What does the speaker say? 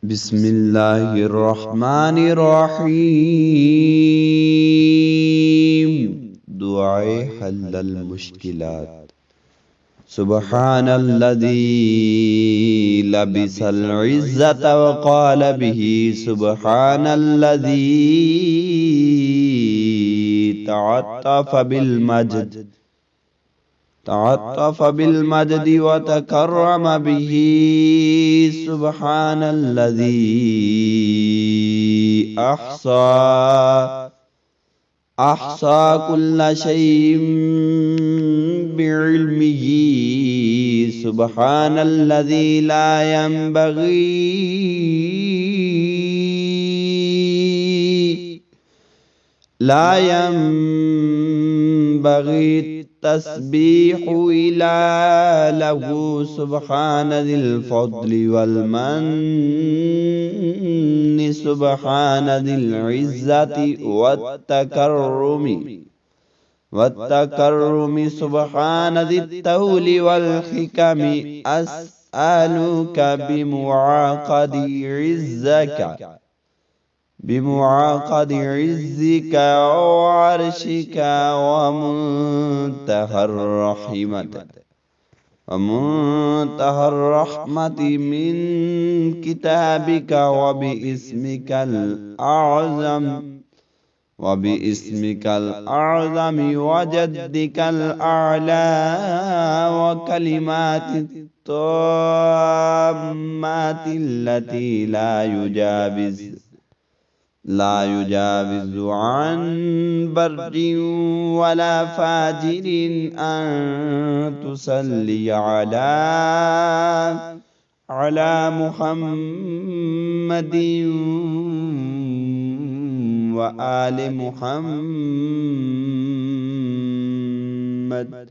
بسم الله الرحمن الرحيم. دعاء حل المشكلات. سبحان الذي لبس العزة وقال به سبحان الذي تعطف بالمجد وتكرم به. سبحان الذي أحصى كل شيء بعلمه. سبحان الذي لا ينبغي التسبيح إلا له. سبحان ذي الفضل والمن. سبحان ذي العزة والتكرم. سبحان ذي التول والحكم. أسألك بمعاقد عزك وعرشك ومنتهى الرحمة من كتابك وباسمك الأعظم وجدك الأعلى وكلمات التامات التي لا يجاوز عن بر ولا فاجر أن تصلي على محمد وآل محمد.